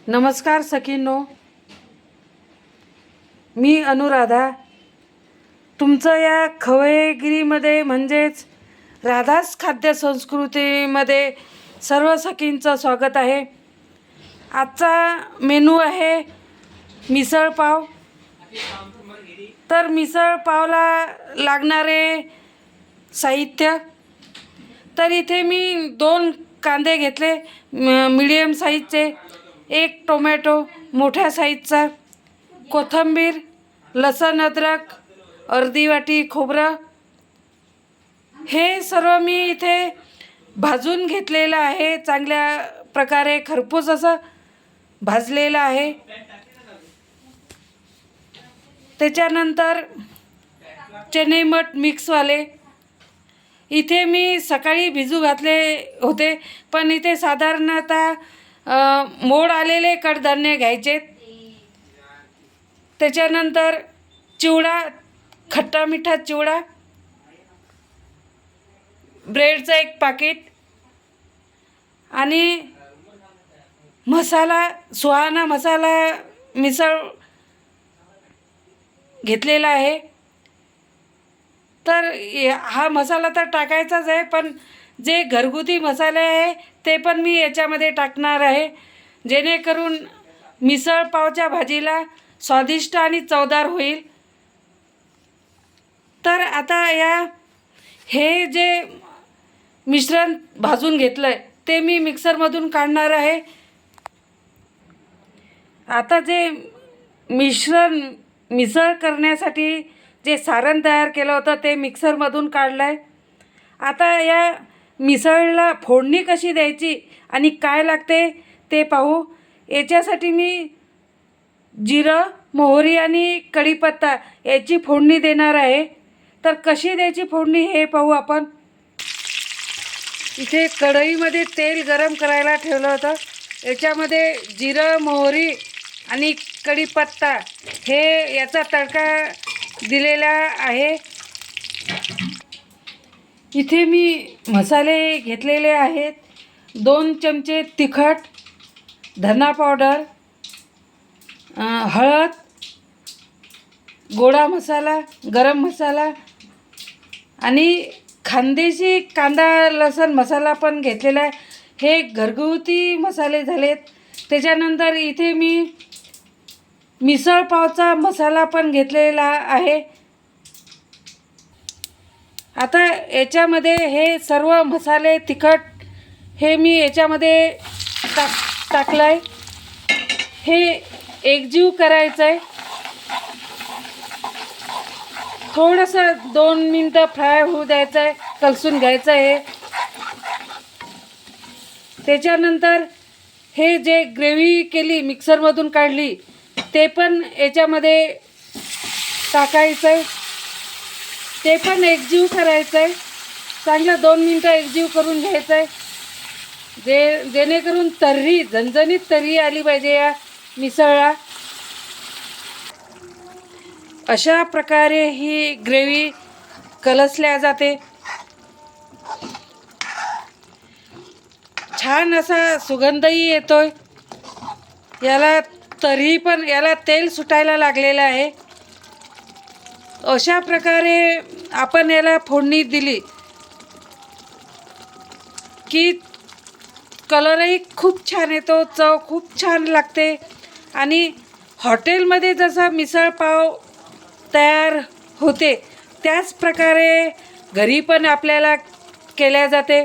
नमस्कार सखींनो, मी अनुराधा. तुमचं या खवयगिरीमध्ये म्हणजेच राधास खाद्य संस्कृतीमध्ये सर्व सखींचं स्वागत आहे. आजचा मेनू आहे मिसळ पाव. तर मिसळ पावला लागणारे साहित्य, तर इथे मी 2 कांदे घेतले मीडियम साईजचे, 1 टोमॅटो मोठ्या साईजचा, कोथिंबीर, लसूण, अद्रक, अर्धी वाटी खोबरं. हे सर्व मी इथे भाजून घेतलेलं आहे. चांगल्या प्रकारे खरपूस असं भाजलेलं आहे. त्याच्यानंतर चणे मठ मिक्सवाले इथे मी सकाळी भिजू घातले होते, पण इथे साधारणतः मोड आलेले कडधान्य घ्यायचे. त्याच्यानंतर चिवडा, खट्टा मिठा चिवडा, ब्रेडचं 1 पाकिट आणि मसाला, सुहाना मसाला मिसळ घेतलेला आहे. तर हा मसाला तर टाकायचाच आहे, पण जे घरगुती मसाले आहे ते पण मी याच्यामध्ये टाकणार आहे, जेणेकरून मिसळ पावच्या भाजीला स्वादिष्ट आणि चवदार होईल. तर आता हे जे मिश्रण भाजून घेतलं आहे ते मी मिक्सरमधून काढणार आहे. आता जे मिसळ करण्यासाठी जे सारण तयार केलं होतं ते मिक्सरमधून काढलं आहे. आता या मिसळला फोडणी कशी द्यायची आणि काय लागते ते पाहू. याच्यासाठी मी जिरं, मोहरी आणि कढीपत्ता याची फोडणी देणार आहे. तर कशी द्यायची फोडणी हे पाहू आपण. इथे कढईमध्ये तेल गरम करायला ठेवलं होतं. याच्यामध्ये जिरं, मोहरी आणि कढीपत्ता हे याचा तडका दिलेला आहे. इथे मी मसाले घेतलेले आहेत. 2 चमचे तिखट, धना पावडर, हळद, गोडा मसाला, गरम मसाला आणि खानदेशी कांदा लसूण मसाला पण घेतलेला आहे. हे घरगुती मसाले झालेत. त्याच्यानंतर इथे मी मिसळ पावचा मसाला पण घेतलेला आहे. आता याच्यामध्ये हे सर्व मसाले, तिखट हे मी याच्यामध्ये टाकलं आहे. हे एकजीव करायचं आहे. थोडंसं 2 मिनटं फ्राय होऊ द्यायचं आहे, कलसून घ्यायचं आहे. त्याच्यानंतर हे जे ग्रेव्ही केली मिक्सरमधून काढली ते पण याच्यामध्ये टाकायचं आहे. ते पण एकजीव करायचं आहे. चांगलं 2 मिनटं एकजीव करून घ्यायचं आहे, जेणेकरून झणझणीत तर्री आली पाहिजे या मिसळला. अशा प्रकारे ही ग्रेव्ही कलसल्या जाते. छान असा सुगंधही येतोय. याला तेल सुटायला लागलेलं आहे. अशा प्रकारे आपण याला फोडणी दिली की कलरही खूप छान येतो, चव खूप छान लागते. आणि हॉटेलमध्ये जसा मिसळ पाव तयार होते त्याच प्रकारे घरी पण आपल्याला केल्या जाते.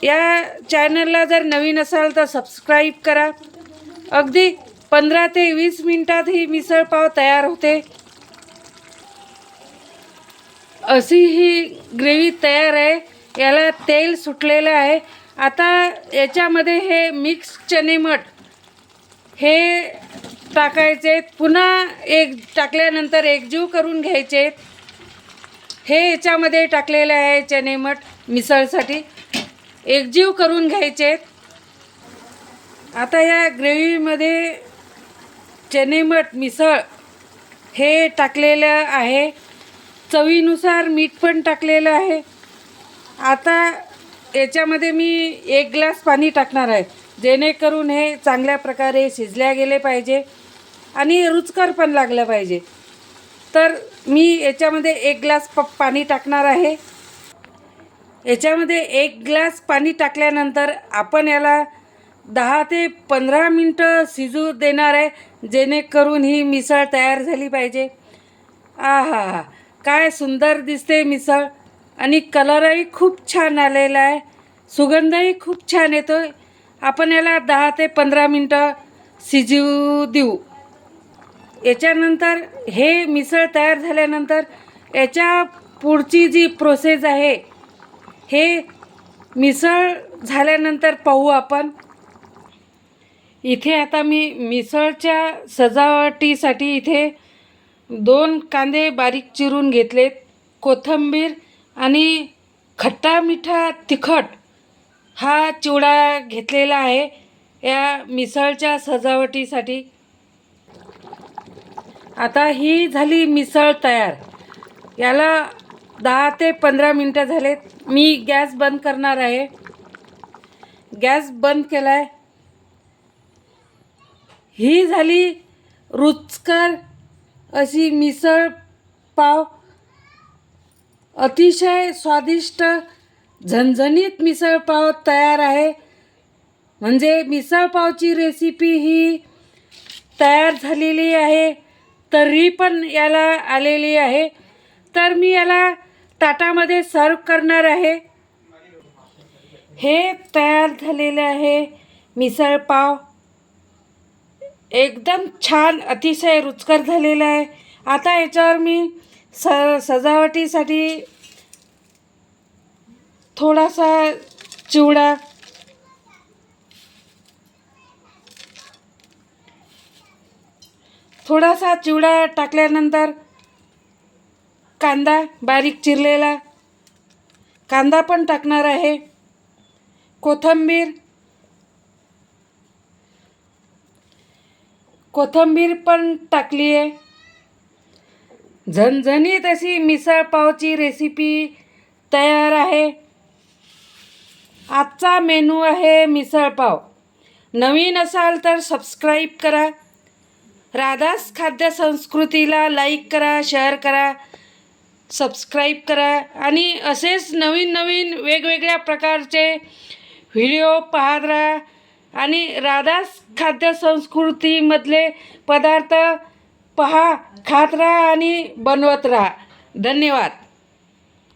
या चॅनलला जर नवीन असाल तर सबस्क्राईब करा. अगदी 15 ते 20 मिनटात ही मिसळ पाव तयार होते. अशी ही ग्रेव्ही तयार आहे. याला तेल सुटलेलं आहे. आता याच्यामध्ये हे मिक्स चणे मठ हे टाकायचे. पुन्हा टाकल्यानंतर एकजीव करून घ्यायचे. हे याच्यामध्ये टाकलेलं आहे चणे मठ मिसळसाठी. एकजीव करून घ्यायचे. आता या ग्रेव्हीमध्ये चणे मठ मिसळ हे टाकलेलं आहे. चवीनुसार मीठ पण टाकलेलं आहे. आता याच्यामध्ये मी 1 ग्लास पाणी टाकणार आहे. जेणेकरून हे चांगल्या प्रकारे शिजल्या गेले पाहिजे आणि रुचकर पण लागलं पाहिजे. तर मी याच्यामध्ये 1 ग्लास पाणी टाकणार आहे. याच्यामध्ये 1 ग्लास पाणी टाकल्यानंतर आपण याला 10 ते 15 मिनटं शिजू देणार आहे, जेणेकरून ही मिसळ तयार झाली पाहिजे. आहा, काय सुंदर दिसते मिसळ आणि कलरही खूप छान आलेला आहे, सुगंधही खूप छान येतो आहे. आपण याला 10 ते 15 मिनटं शिजू देऊ. याच्यानंतर हे मिसळ तयार झाल्यानंतर याच्या पुढची जी प्रोसेस आहे, हे मिसळ झाल्यानंतर पाहू आपण. इथे आता मी मिसळच्या सजावटीसाठी इथे 2 कांदे बारीक चिरून घेतलेत, कोथिंबीर आणि खट्टा मिठा तिखट हा चिवडा घेतलेला आहे या मिसळच्या सजावटीसाठी. आता ही झाली मिसळ तयार. याला 10 ते 15 मिनटं झालेत. मी गॅस बंद करणार आहे. गॅस बंद केला आहे. ही झाली रुचकर अशी मिसळ पाव. अतिशय स्वादिष्ट झणझणीत मिसळ पाव तयार आहे. म्हणजे मिसळ पावची रेसिपी ही तयार झालेली आहे, तर्री पण याला आलेली आहे. तर मी याला ताटामध्ये सर्व करणार आहे. हे तयार झालेले आहे मिसळ पाव. एकदम छान अतिशय रुचकर झालेलं आहे. आता याच्यावर मी सजावटीसाठी थोडासा चिवडा, टाकल्यानंतर कांदा बारीक चिरलेला कांदा पण टाकणार आहे. कोथिंबीर पण टाकली आहे. झणझणीत अशी मिसळ पावची रेसिपी तयार आहे. आजचा मेनू आहे मिसळ पाव. नवीन असाल तर सबस्क्राईब करा. राधास खाद्य संस्कृतीला लाईक करा, शेअर करा, सबस्क्राईब करा आणि असेच नवीन नवीन वेगवेगळ्या प्रकारचे व्हिडिओ पाहत राहा आणि राधास खाद्य संस्कृतीमधले पदार्थ पहा, खात राहा आणि बनवत राहा. धन्यवाद.